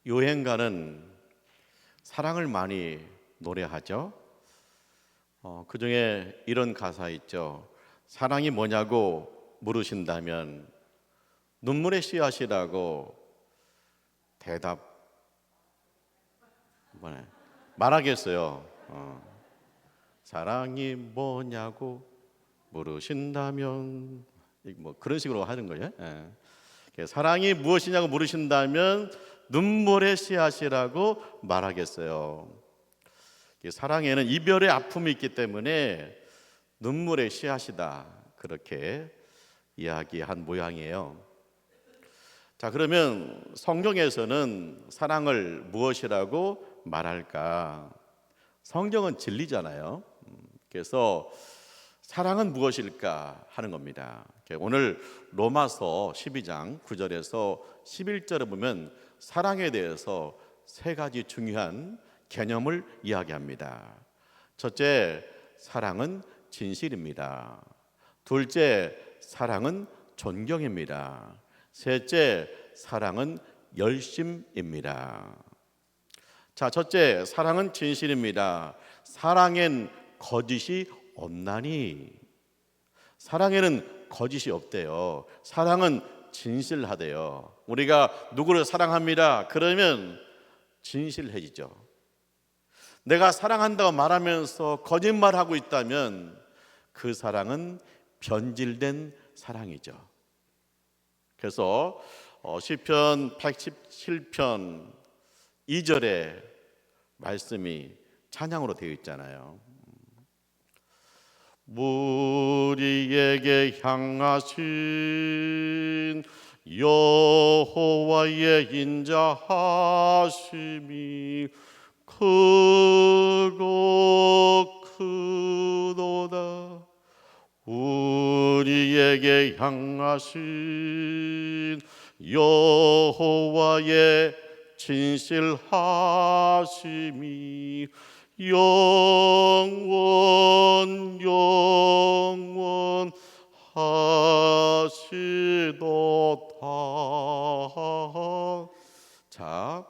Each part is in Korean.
여행가는 사랑을 많이 노래하죠. 그 중에 이런 가사 있죠. 사랑이 뭐냐고 물으신다면 눈물의 씨앗이라고 대답 말하겠어요. 사랑이 뭐냐고 물으신다면 뭐 그런 식으로 하는 거예요. 사랑이 무엇이냐고 물으신다면 눈물의 씨앗이라고 말하겠어요. 사랑에는 이별의 아픔이 있기 때문에 눈물의 씨앗이다, 그렇게 이야기한 모양이에요. 자, 그러면 성경에서는 사랑을 무엇이라고 말할까? 성경은 진리잖아요. 그래서 사랑은 무엇일까 하는 겁니다. 오늘 로마서 12장 9절에서 11절에 보면 사랑에 대해서 세 가지 중요한 개념을 이야기합니다. 첫째, 사랑은 진실입니다. 둘째, 사랑은 존경입니다. 셋째, 사랑은 열심입니다. 자, 첫째, 사랑은 진실입니다. 사랑엔 거짓이 없나니. 사랑에는 거짓이 없대요. 사랑은 진실하대요. 우리가 누구를 사랑합니다 그러면 진실해지죠. 내가 사랑한다고 말하면서 거짓말하고 있다면 그 사랑은 변질된 사랑이죠. 그래서 시편 117편 2절에 말씀이 찬양으로 되어 있잖아요. 우리에게 향하신 여호와의 인자하심이 크고 크도다. 우리에게 향하신 여호와의 진실하심이 영원하시도다. 자,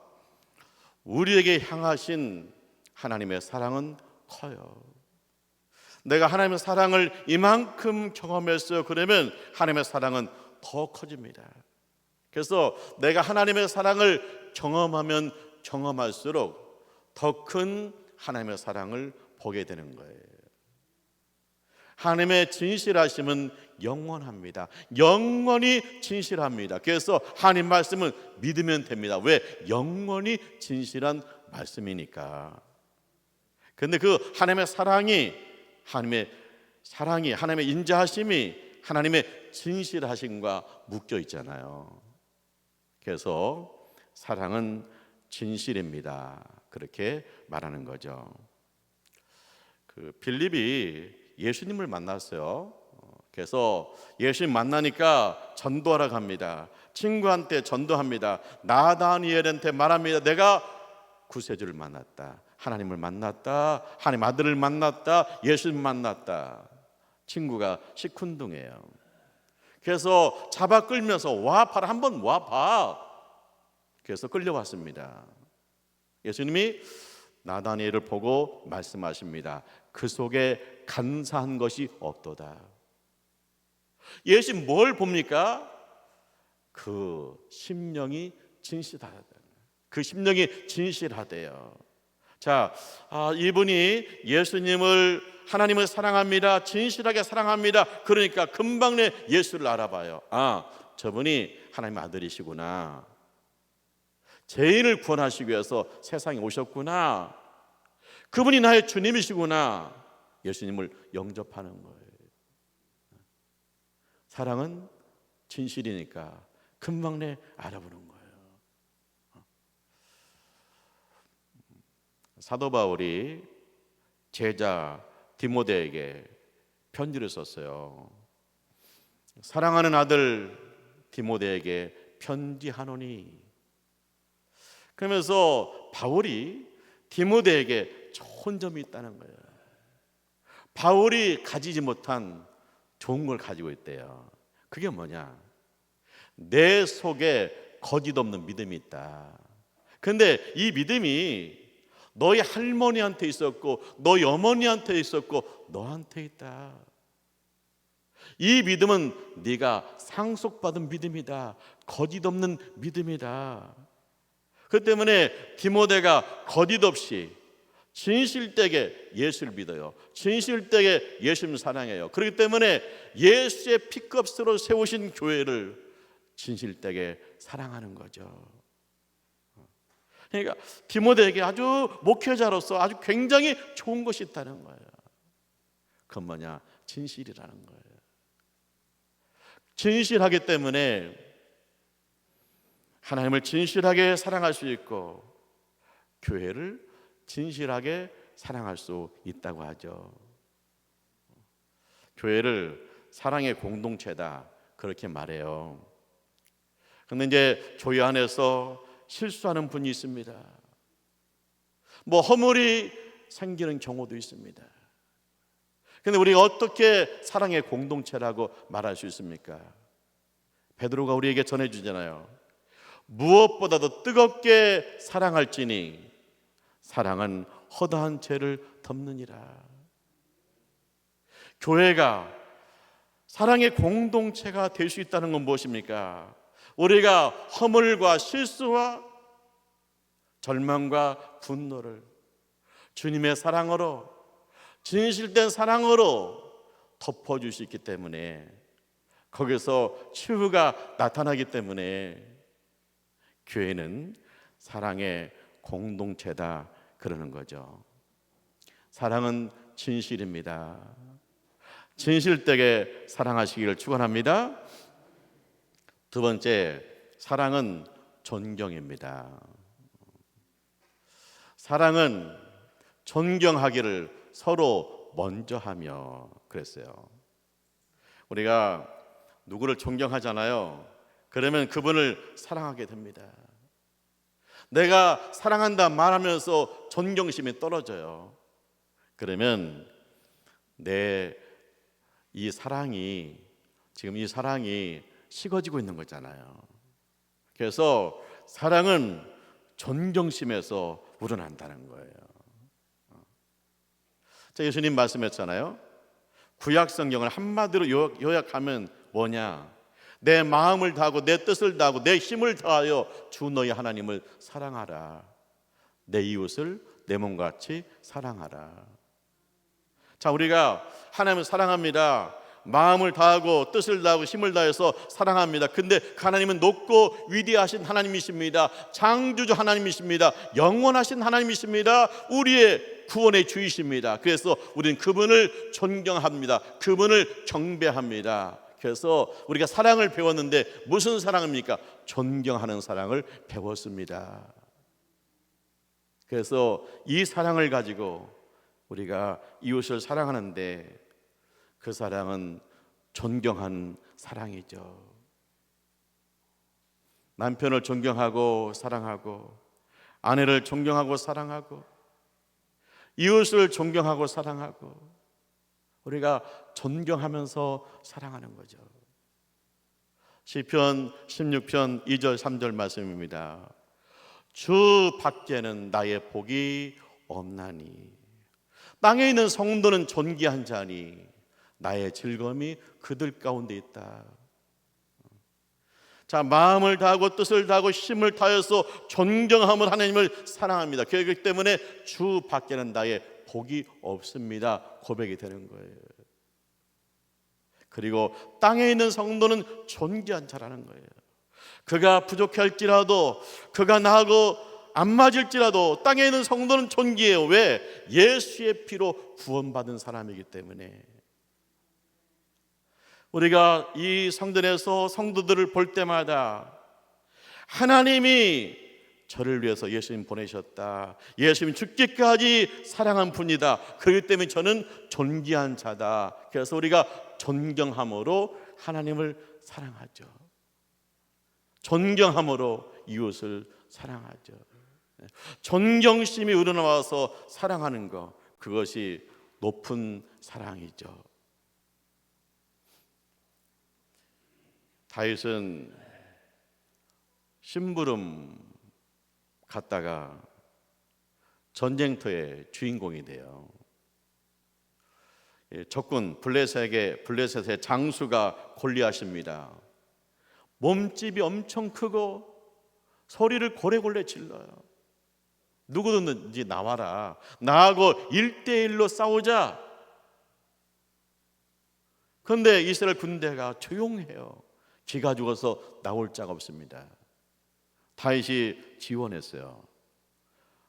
우리에게 향하신 하나님의 사랑은 커요. 내가 하나님의 사랑을 이만큼 경험했어요 그러면 하나님의 사랑은 더 커집니다. 그래서 내가 하나님의 사랑을 경험하면 경험할수록 더 큰 하나님의 사랑을 보게 되는 거예요. 하나님의 진실하심은 영원합니다. 영원히 진실합니다. 그래서 하나님 말씀은 믿으면 됩니다. 왜? 영원히 진실한 말씀이니까. 그런데 그 하나님의 사랑이 하나님의 인자하심이 하나님의 진실하심과 묶여 있잖아요. 그래서 사랑은 진실입니다, 그렇게 말하는 거죠. 빌립이 예수님을 만났어요. 그래서 예수님 만나니까 전도하러 갑니다. 친구한테 전도합니다. 나다니엘한테 말합니다. 내가 구세주를 만났다, 하나님을 만났다, 하나님 아들을 만났다, 예수님 만났다. 친구가 시큰둥해요. 그래서 잡아 끌면서 와봐라, 한번 와봐. 그래서 끌려왔습니다. 예수님이 나다니엘을 보고 말씀하십니다. 그 속에 간사한 것이 없도다. 예수님 뭘 봅니까? 그 심령이 진실하다. 그 심령이 진실하대요. 자, 이분이 예수님을, 하나님을 사랑합니다, 진실하게 사랑합니다. 그러니까 금방 내 예수를 알아봐요. 저분이 하나님의 아들이시구나, 죄인을 구원하시기 위해서 세상에 오셨구나, 그분이 나의 주님이시구나, 예수님을 영접하는 거예요. 사랑은 진실이니까 금방 내 알아보는 거예요. 사도 바울이 제자 디모데에게 편지를 썼어요. 사랑하는 아들 디모데에게 편지하노니. 그러면서 바울이 디모데에게 좋은 점이 있다는 거예요. 바울이 가지지 못한 좋은 걸 가지고 있대요. 그게 뭐냐? 내 속에 거짓 없는 믿음이 있다. 근데 이 믿음이 너희 할머니한테 있었고 너희 어머니한테 있었고 너한테 있다. 이 믿음은 네가 상속받은 믿음이다. 거짓 없는 믿음이다. 그 때문에 디모데가 거짓 없이 진실되게 예수를 믿어요. 진실되게 예수님을 사랑해요. 그렇기 때문에 예수의 피값으로 세우신 교회를 진실되게 사랑하는 거죠. 그러니까 디모데에게 아주 목회자로서 아주 굉장히 좋은 것이 있다는 거예요. 그건 뭐냐? 진실이라는 거예요. 진실하기 때문에 하나님을 진실하게 사랑할 수 있고 교회를 진실하게 사랑할 수 있다고 하죠. 교회를 사랑의 공동체다 그렇게 말해요. 그런데 이제 교회 안에서 실수하는 분이 있습니다. 뭐 허물이 생기는 경우도 있습니다. 그런데 우리가 어떻게 사랑의 공동체라고 말할 수 있습니까? 베드로가 우리에게 전해주잖아요. 무엇보다도 뜨겁게 사랑할지니 사랑은 허다한 죄를 덮느니라. 교회가 사랑의 공동체가 될 수 있다는 건 무엇입니까? 우리가 허물과 실수와 절망과 분노를 주님의 사랑으로, 진실된 사랑으로 덮어줄 수 있기 때문에, 거기서 치유가 나타나기 때문에 교회는 사랑의 공동체다 그러는 거죠. 사랑은 진실입니다. 진실되게 사랑하시기를 축원합니다. 두 번째, 사랑은 존경입니다. 사랑은 존경하기를 서로 먼저 하며 그랬어요. 우리가 누구를 존경하잖아요. 그러면 그분을 사랑하게 됩니다. 내가 사랑한다 말하면서 존경심이 떨어져요. 그러면 지금 이 사랑이 식어지고 있는 거잖아요. 그래서 사랑은 존경심에서 우러난다는 거예요. 자, 예수님 말씀했잖아요. 구약 성경을 한마디로 요약하면 뭐냐? 내 마음을 다하고 내 뜻을 다하고 내 힘을 다하여 주 너희 하나님을 사랑하라. 내 이웃을 내 몸같이 사랑하라. 자, 우리가 하나님을 사랑합니다. 마음을 다하고 뜻을 다하고 힘을 다해서 사랑합니다. 근데 하나님은 높고 위대하신 하나님이십니다. 창조주 하나님이십니다. 영원하신 하나님이십니다. 우리의 구원의 주이십니다. 그래서 우리는 그분을 존경합니다. 그분을 경배합니다. 그래서 우리가 사랑을 배웠는데 무슨 사랑입니까? 존경하는 사랑을 배웠습니다. 그래서 이 사랑을 가지고 우리가 이웃을 사랑하는데 그 사랑은 존경한 사랑이죠. 남편을 존경하고 사랑하고, 아내를 존경하고 사랑하고, 이웃을 존경하고 사랑하고, 우리가 존경하면서 사랑하는 거죠. 시편 16편 2절 3절 말씀입니다. 주 밖에는 나의 복이 없나니 땅에 있는 성도는 존귀한 자니 나의 즐거움이 그들 가운데 있다. 자, 마음을 다하고 뜻을 다하고 힘을 다해서 존경함을 하나님을 사랑합니다. 그렇기 때문에 주 밖에는 나의 복이 없습니다. 고백이 되는 거예요. 그리고 땅에 있는 성도는 존귀한 자라는 거예요. 그가 부족할지라도, 그가 나하고 안 맞을지라도 땅에 있는 성도는 존귀해요. 왜? 예수의 피로 구원받은 사람이기 때문에. 우리가 이 성전에서 성도들을 볼 때마다 하나님이 저를 위해서 예수님 보내셨다. 예수님 죽기까지 사랑한 분이다. 그렇기 때문에 저는 존귀한 자다. 그래서 우리가 존경함으로 하나님을 사랑하죠. 존경함으로 이웃을 사랑하죠. 존경심이 우러나와서 사랑하는 것, 그것이 높은 사랑이죠. 다윗은 심부름 갔다가 전쟁터의 주인공이 돼요. 적군 블레셋의 장수가 골리앗입니다. 몸집이 엄청 크고 소리를 고래고래 질러요. 누구든지 나와라. 나하고 1대1로 싸우자. 그런데 이스라엘 군대가 조용해요. 기가 죽어서 나올 자가 없습니다. 다윗이 지원했어요.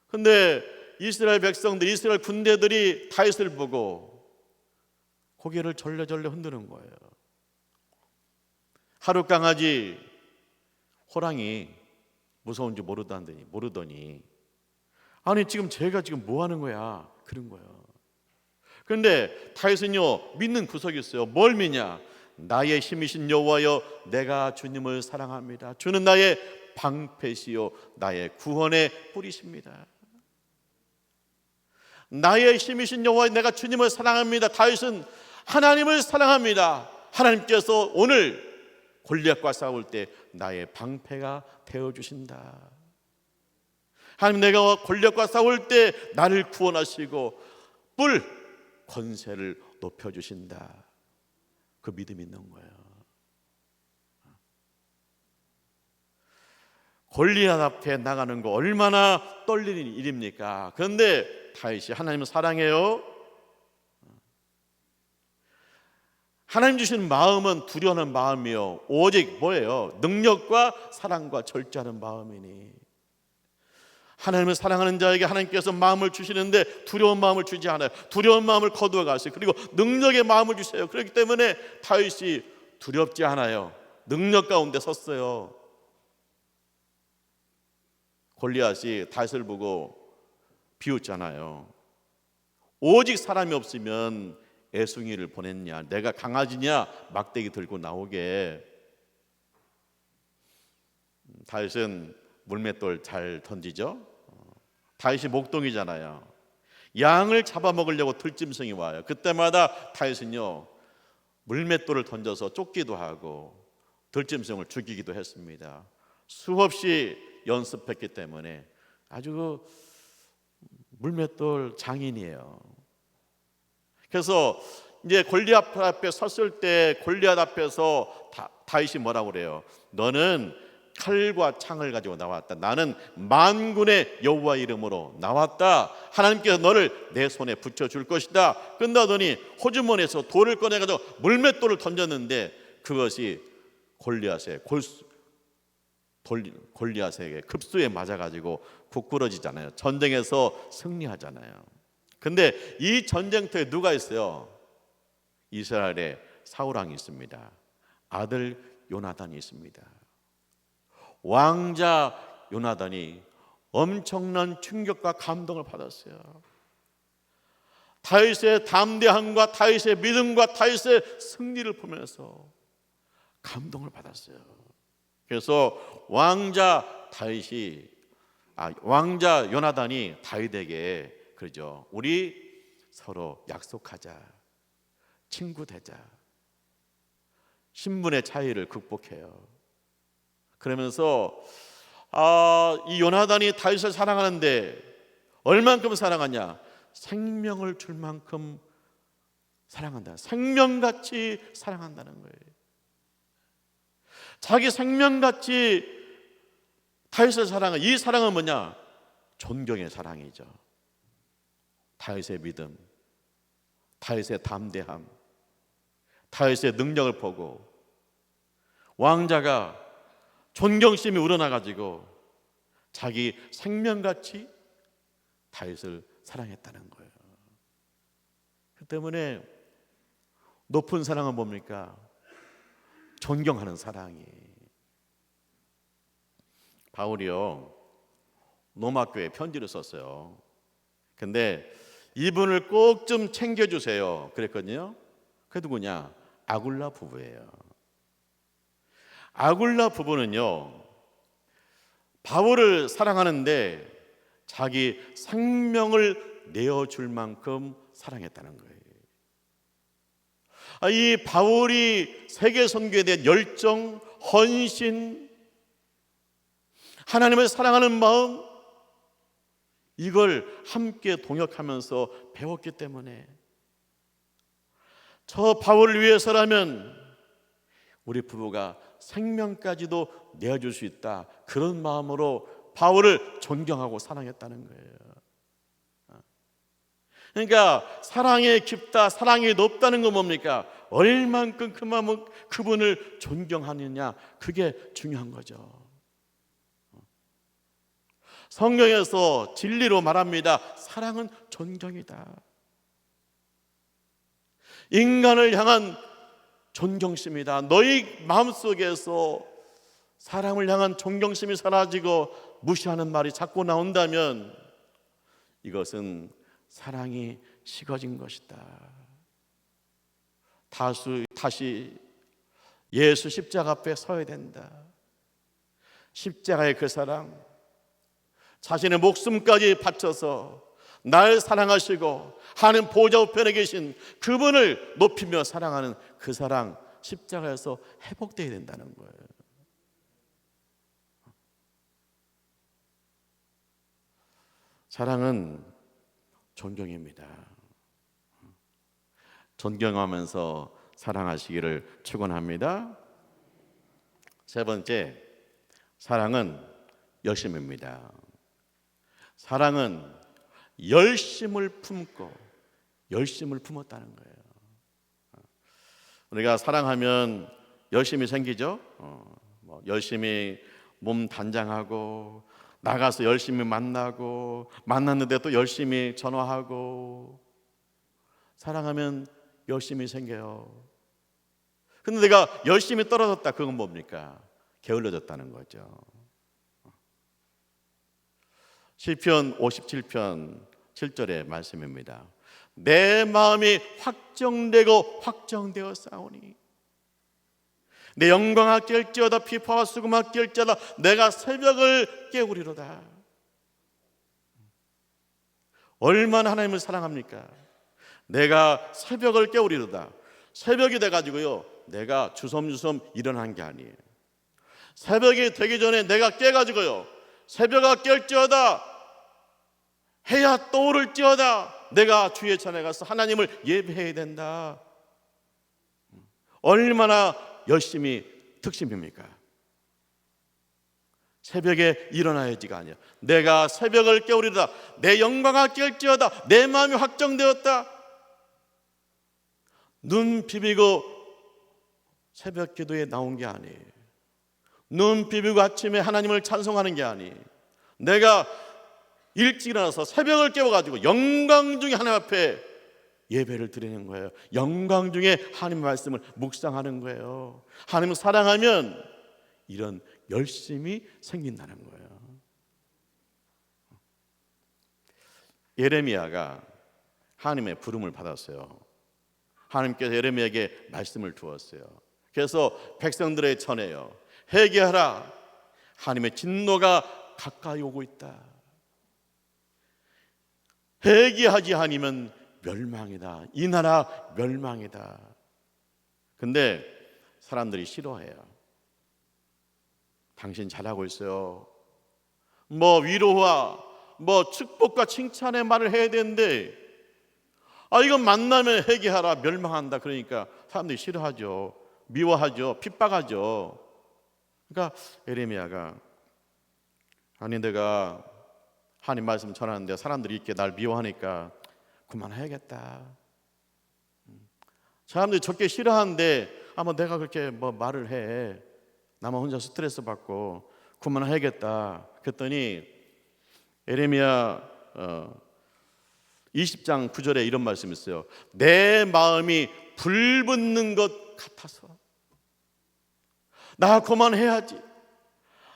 그런데 이스라엘 백성들, 이스라엘 군대들이 다윗을 보고 고개를 절레절레 흔드는 거예요. 하루 강아지, 호랑이 무서운지 모르더니 아니 지금 제가 지금 뭐 하는 거야? 그런 거예요. 그런데 다윗은요 믿는 구석이 있어요. 뭘 믿냐? 나의 힘이신 여호와여, 내가 주님을 사랑합니다. 주는 나의 방패시요 나의 구원의 뿌리십니다. 나의 힘이신 여호와여, 내가 주님을 사랑합니다. 다윗은 하나님을 사랑합니다. 하나님께서 오늘 골리앗과 싸울 때 나의 방패가 되어주신다. 하나님, 내가 골리앗과 싸울 때 나를 구원하시고 뿔 권세를 높여주신다. 그 믿음이 있는 거예요. 골리앗 앞에 나가는 거 얼마나 떨리는 일입니까? 그런데 다윗이 하나님을 사랑해요. 하나님 주신 마음은 두려워하는 마음이요 오직 뭐예요? 능력과 사랑과 절제하는 마음이니, 하나님을 사랑하는 자에게 하나님께서 마음을 주시는데 두려운 마음을 주지 않아요. 두려운 마음을 거두어 가세요. 그리고 능력의 마음을 주세요. 그렇기 때문에 다윗이 두렵지 않아요. 능력 가운데 섰어요. 골리앗이 다윗을 보고 비웃잖아요. 오직 사람이 없으면 애송이를 보냈냐, 내가 강아지냐 막대기 들고 나오게. 다윗은 물맷돌 잘 던지죠. 다윗이 목동이잖아요. 양을 잡아먹으려고 들짐승이 와요. 그때마다 다윗은요 물맷돌을 던져서 쫓기도 하고 들짐승을 죽이기도 했습니다. 수없이 연습했기 때문에 아주 물맷돌 장인이에요. 그래서 이제 골리앗 앞에 섰을 때 골리앗 앞에서 다윗이 뭐라고 그래요? 너는 칼과 창을 가지고 나왔다. 나는 만군의 여호와 이름으로 나왔다. 하나님께서 너를 내 손에 붙여줄 것이다. 끝나더니 호주머니에서 돌을 꺼내가지고 물맷돌을 던졌는데 그것이 골리앗에게 급수에 맞아가지고 부끄러지잖아요. 전쟁에서 승리하잖아요. 근데 이 전쟁터에 누가 있어요? 이스라엘에 사울왕이 있습니다. 아들 요나단이 있습니다. 왕자 요나단이 엄청난 충격과 감동을 받았어요. 다윗의 담대함과 다윗의 믿음과 다윗의 승리를 보면서 감동을 받았어요. 그래서 왕자 요나단이 다윗에게 그러죠. 우리 서로 약속하자. 친구 되자. 신분의 차이를 극복해요. 그러면서 이 요나단이 다윗을 사랑하는데 얼만큼 사랑하냐? 생명을 줄 만큼 사랑한다. 생명같이 사랑한다는 거예요. 자기 생명같이 다윗을 사랑한 이 사랑은 뭐냐? 존경의 사랑이죠. 다윗의 믿음, 다윗의 담대함, 다윗의 능력을 보고 왕자가 존경심이 우러나가지고 자기 생명같이 다윗을 사랑했다는 거예요. 그 때문에 높은 사랑은 뭡니까? 존경하는 사랑이. 바울이요 로마교회에 편지를 썼어요. 근데 이분을 꼭 좀 챙겨주세요 그랬거든요. 그게 누구냐? 아굴라 부부예요. 아굴라 부부는요 바울을 사랑하는데 자기 생명을 내어줄 만큼 사랑했다는 거예요. 이 바울이 세계 선교에 대한 열정, 헌신, 하나님을 사랑하는 마음, 이걸 함께 동역하면서 배웠기 때문에 저 바울을 위해서라면 우리 부부가 생명까지도 내어줄 수 있다. 그런 마음으로 바울을 존경하고 사랑했다는 거예요. 그러니까 사랑이 깊다, 사랑이 높다는 건 뭡니까? 얼만큼 그분을 존경하느냐, 그게 중요한 거죠. 성경에서 진리로 말합니다. 사랑은 존경이다. 인간을 향한 존경심이다. 너희 마음속에서 사람을 향한 존경심이 사라지고 무시하는 말이 자꾸 나온다면 이것은 사랑이 식어진 것이다. 다시 예수 십자가 앞에 서야 된다. 십자가의 그 사랑, 자신의 목숨까지 바쳐서 날 사랑하시고 하나님 보좌 우편에 계신 그분을 높이며 사랑하는 그 사랑, 십자가에서 회복되어야 된다는 거예요. 사랑은 존경입니다. 존경하면서 사랑하시기를 축원합니다. 세 번째, 사랑은 열심입니다. 사랑은 열심을 품고 열심을 품었다는 거예요. 우리가 사랑하면 열심이 생기죠. 열심히 몸 단장하고 나가서 열심히 만나고 만났는데 또 열심히 전화하고 사랑하면 열심이 생겨요. 근데 내가 열심히 떨어졌다, 그건 뭡니까? 게을러졌다는 거죠. 시편 57편 7절의 말씀입니다. 내 마음이 확정되고 확정되어 싸우니 내 영광아 깰지어다 피파와 수금아 깰지어다 내가 새벽을 깨우리로다. 얼마나 하나님을 사랑합니까? 내가 새벽을 깨우리로다. 새벽이 돼가지고요, 내가 주섬주섬 일어난 게 아니에요. 새벽이 되기 전에 내가 깨가지고요, 새벽아 깰지어다, 해야 떠오를지어다, 내가 주의 전에 가서 하나님을 예배해야 된다. 얼마나 열심히 특심입니까? 새벽에 일어나야지가 아니야. 내가 새벽을 깨우리다. 내 영광아 깰지어다. 내 마음이 확정되었다. 눈 비비고 새벽 기도에 나온 게 아니에요. 눈 비비고 아침에 하나님을 찬송하는 게 아니에요. 내가 일찍 일어나서 새벽을 깨워가지고 영광 중에 하나님 앞에 예배를 드리는 거예요. 영광 중에 하나님 말씀을 묵상하는 거예요. 하나님을 사랑하면 이런 열심이 생긴다는 거예요. 예레미야가 하나님의 부름을 받았어요. 하나님께서 예레미야에게 말씀을 주었어요. 그래서 백성들에 전해요. 회개하라. 하나님의 진노가 가까이 오고 있다. 회개하지 않으면 멸망이다. 이 나라 멸망이다. 근데 사람들이 싫어해요. 당신 잘하고 있어요. 위로와 축복과 칭찬의 말을 해야 되는데 이건 만나면 회개하라, 멸망한다. 그러니까 사람들이 싫어하죠. 미워하죠. 핍박하죠. 그러니까 예레미야가 아니 내가 하나님 말씀 전하는데 사람들이 이렇게 날 미워하니까 그만해야겠다. 사람들이 저렇게 싫어하는데 내가 그렇게 말을 해. 나만 혼자 스트레스 받고 그만해야겠다. 그랬더니 예레미야 20장 9절에 이런 말씀이 있어요. 내 마음이 불붙는 것 같아서 나 그만해야지.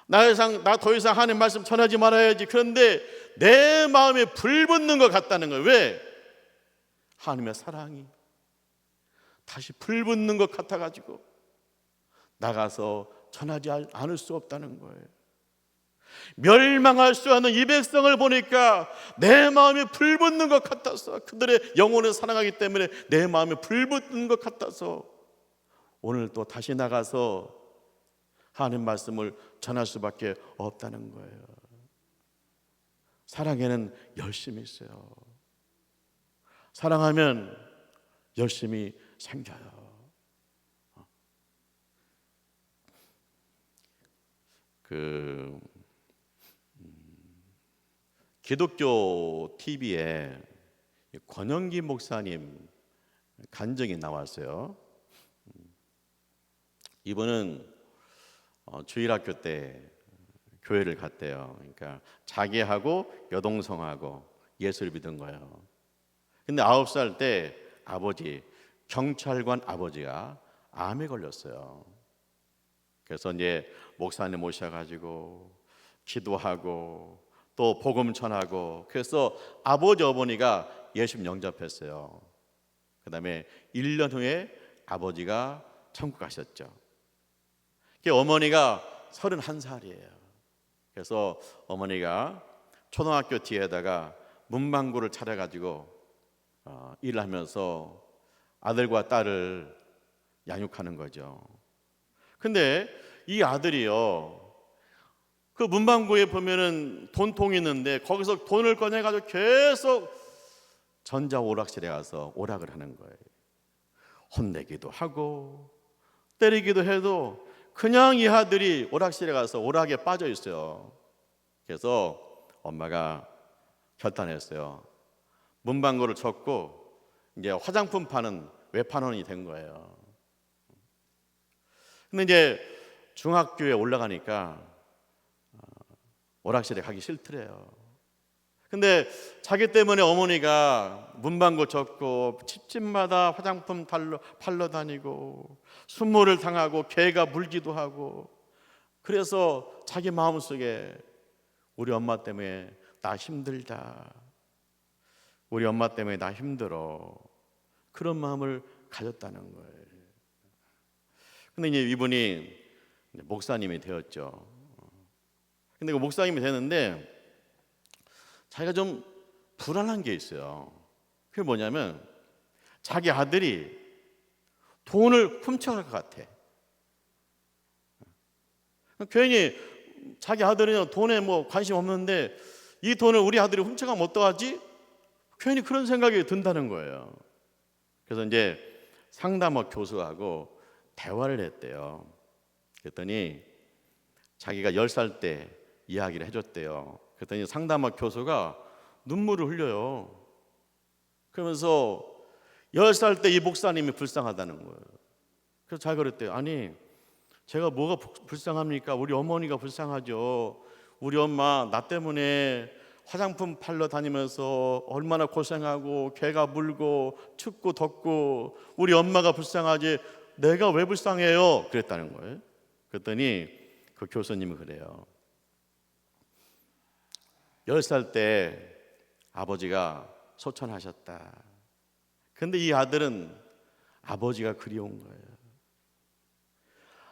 나 더 이상 하나님 말씀 전하지 말아야지. 그런데 내 마음에 불붙는 것 같다는 거예요. 왜? 하나님의 사랑이 다시 불붙는 것 같아가지고 나가서 전하지 않을 수 없다는 거예요. 멸망할 수 없는 이 백성을 보니까 내 마음이 불붙는 것 같아서, 그들의 영혼을 사랑하기 때문에 내 마음이 불붙는 것 같아서 오늘 또 다시 나가서 하나님 말씀을 전할 수밖에 없다는 거예요. 사랑에는 열심이 있어요. 사랑하면 열심히 생겨요. 기독교 TV에 권영기 목사님 간증이 나왔어요. 이분은 주일학교 때 교회를 갔대요. 그러니까 자기하고 여동생하고 예수를 믿은 거예요. 근데 9살 때 아버지, 경찰관 아버지가 암에 걸렸어요. 그래서 이제 목사님 모셔가지고 기도하고 또 복음 전하고, 그래서 아버지 어머니가 예수 영접했어요. 그 다음에 1년 후에 아버지가 천국 가셨죠. 어머니가 31살이에요. 그래서 어머니가 초등학교 뒤에다가 문방구를 차려가지고 일을 하면서 아들과 딸을 양육하는 거죠. 근데 이 아들이요, 그 문방구에 보면은 돈통이 있는데 거기서 돈을 꺼내가지고 계속 전자오락실에 가서 오락을 하는 거예요. 혼내기도 하고 때리기도 해도 그냥 이 아들이 오락실에 가서 오락에 빠져 있어요. 그래서 엄마가 결단했어요. 문방구를 접고 이제 화장품 파는 외판원이 된 거예요. 근데 이제 중학교에 올라가니까 오락실에 가기 싫더래요. 근데 자기 때문에 어머니가 문방구 접고 집집마다 화장품 팔러 다니고 순모를 당하고 개가 물기도 하고, 그래서 자기 마음속에 우리 엄마 때문에 나 힘들다, 우리 엄마 때문에 나 힘들어, 그런 마음을 가졌다는 거예요. 근데 이제 이분이 목사님이 되었죠. 근데 그 목사님이 되는데 자기가 좀 불안한 게 있어요. 그게 뭐냐면 자기 아들이 돈을 훔쳐갈 것 같아. 괜히 자기 아들은 돈에 뭐 관심 없는데 이 돈을 우리 아들이 훔쳐가면 어떡하지? 괜히 그런 생각이 든다는 거예요. 그래서 이제 상담학 교수하고 대화를 했대요. 그랬더니 자기가 10살 때 이야기를 해줬대요. 그랬더니 상담학 교수가 눈물을 흘려요. 그러면서 10살 때 이 목사님이 불쌍하다는 거예요. 그래서 자기가 그랬대요. 아니, 제가 뭐가 불쌍합니까? 우리 어머니가 불쌍하죠. 우리 엄마 나 때문에 화장품 팔러 다니면서 얼마나 고생하고 개가 물고 춥고 덥고 우리 엄마가 불쌍하지 내가 왜 불쌍해요? 그랬다는 거예요. 그랬더니 그 교수님이 그래요. 10살 때 아버지가 소천하셨다. 근데 이 아들은 아버지가 그리운 거예요.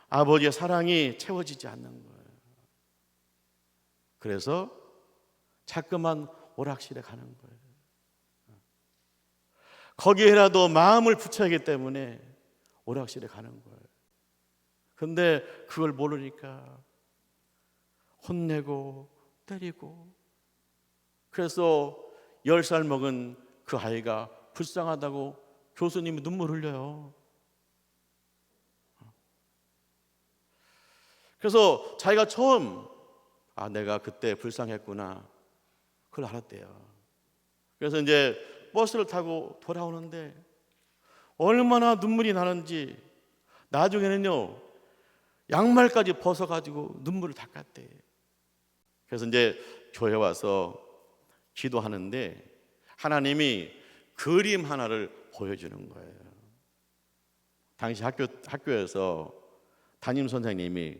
아버지의 사랑이 채워지지 않는 거예요. 그래서 자꾸만 오락실에 가는 거예요. 거기에라도 마음을 붙여야 하기 때문에 오락실에 가는 거예요. 근데 그걸 모르니까 혼내고 때리고, 그래서 10살 먹은 그 아이가 불쌍하다고 교수님이 눈물 흘려요. 그래서 자기가 처음 내가 그때 불쌍했구나, 그걸 알았대요. 그래서 이제 버스를 타고 돌아오는데 얼마나 눈물이 나는지 나중에는요 양말까지 벗어가지고 눈물을 닦았대. 그래서 이제 교회 와서 기도하는데 하나님이 그림 하나를 보여주는 거예요. 당시 학교에서 담임 선생님이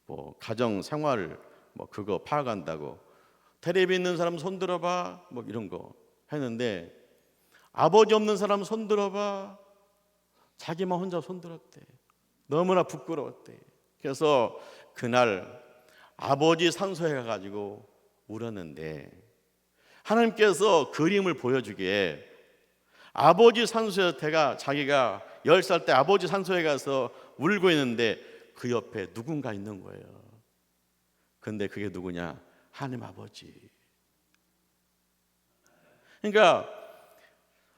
뭐 가정 생활 뭐 그거 파악한다고 텔레비 있는 사람 손 들어봐 뭐 이런 거 했는데 아버지 없는 사람 손 들어봐, 자기만 혼자 손 들었대. 너무나 부끄러웠대. 그래서 그날 아버지 산소에 가가지고 울었는데 하나님께서 그림을 보여주기에 아버지 산소에 자기가 10살 때 아버지 산소에 가서 울고 있는데 그 옆에 누군가 있는 거예요. 근데 그게 누구냐? 하나님 아버지. 그러니까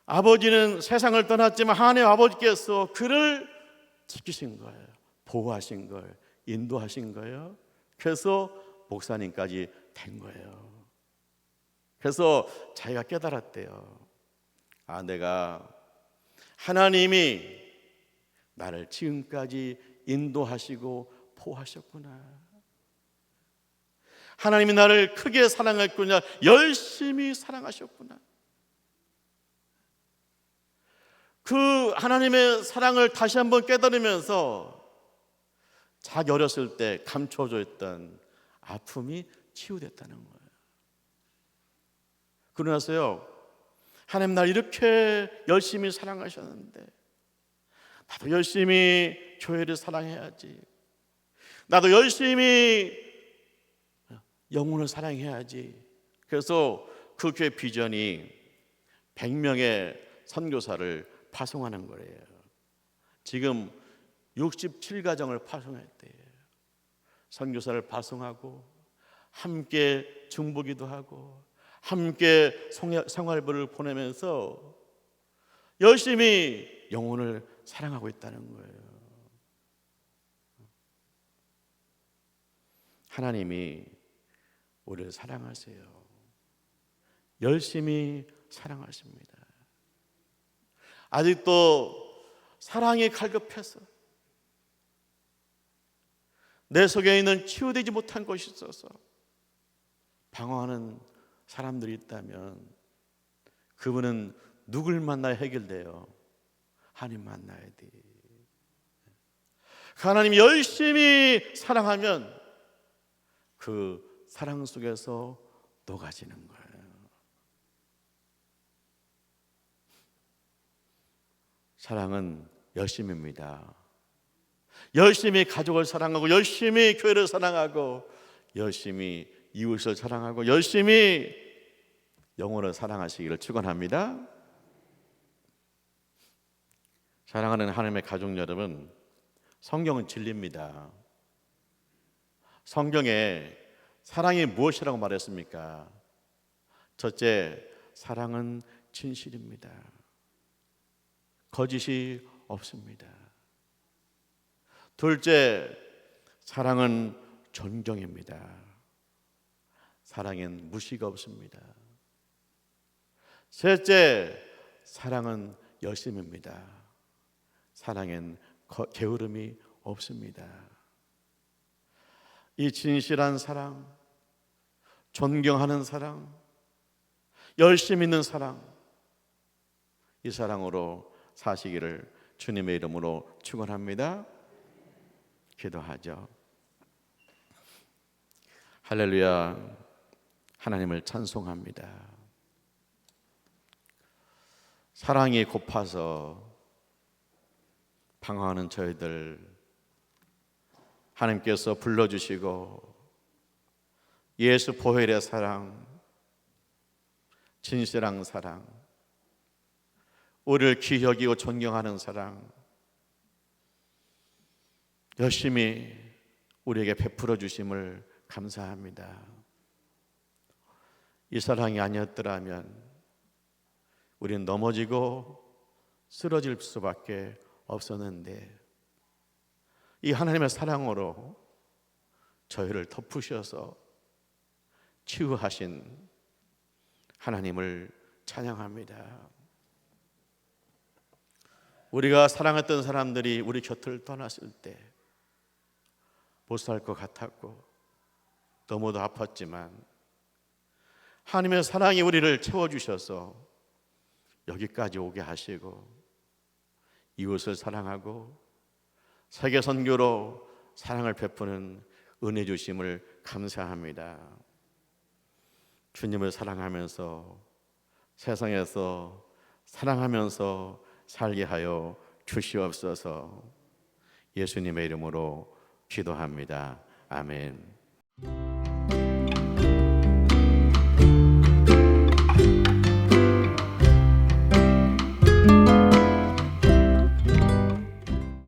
아버지는 세상을 떠났지만 하나님 아버지께서 그를 지키신 거예요. 보호하신 거예요. 인도하신 거예요. 그래서 목사님까지 된 거예요. 그래서 자기가 깨달았대요. 아, 내가 하나님이 나를 지금까지 인도하시고 보호하셨구나. 하나님이 나를 크게 사랑했구나. 열심히 사랑하셨구나. 그 하나님의 사랑을 다시 한번 깨달으면서 자기 어렸을 때 감춰져 있던 아픔이 치유됐다는 거예요. 그러나서요, 하나님 날 이렇게 열심히 사랑하셨는데 나도 열심히 교회를 사랑해야지. 나도 열심히 영혼을 사랑해야지. 그래서 그 교회 비전이 100명의 선교사를 파송하는 거예요. 지금 67가정을 파송했대요. 선교사를 파송하고 함께 중보기도 하고 함께 생활부를 보내면서 열심히 영혼을 사랑하고 있다는 거예요. 하나님이 우리를 사랑하세요. 열심히 사랑하십니다. 아직도 사랑이 갈급해서 내 속에 있는 치유되지 못한 것이 있어서 방황하는 사람들이 있다면 그분은 누굴 만나야 해결돼요? 하나님 만나야 돼. 하나님 열심히 사랑하면 그 사랑 속에서 녹아지는 거예요. 사랑은 열심입니다. 열심히 가족을 사랑하고 열심히 교회를 사랑하고 열심히 이웃을 사랑하고 열심히 영혼을 사랑하시기를 축원합니다. 사랑하는 하나님의 가족 여러분, 성경은 진리입니다. 성경에 사랑이 무엇이라고 말했습니까? 첫째, 사랑은 진실입니다. 거짓이 없습니다. 둘째, 사랑은 존경입니다. 사랑엔 무시가 없습니다. 셋째, 사랑은 열심입니다. 사랑엔 게으름이 없습니다. 이 진실한 사랑, 존경하는 사랑, 열심 있는 사랑, 이 사랑으로 사시기를 주님의 이름으로 축원합니다. 기도하죠. 할렐루야. 하나님을 찬송합니다. 사랑이 고파서 방황하는 저희들 하나님께서 불러주시고 예수 보혈의 사랑, 진실한 사랑, 우리를 귀히 여기고 존경하는 사랑 열심히 우리에게 베풀어 주심을 감사합니다. 이 사랑이 아니었더라면 우리는 넘어지고 쓰러질 수밖에 없었는데 이 하나님의 사랑으로 저희를 덮으셔서 치유하신 하나님을 찬양합니다. 우리가 사랑했던 사람들이 우리 곁을 떠났을 때 못 살 것 같았고 너무도 아팠지만 하나님의 사랑이 우리를 채워주셔서 여기까지 오게 하시고 이웃을 사랑하고 세계 선교로 사랑을 베푸는 은혜 주심을 감사합니다. 주님을 사랑하면서 세상에서 사랑하면서 살게 하여 주시옵소서. 예수님의 이름으로 기도합니다. 아멘.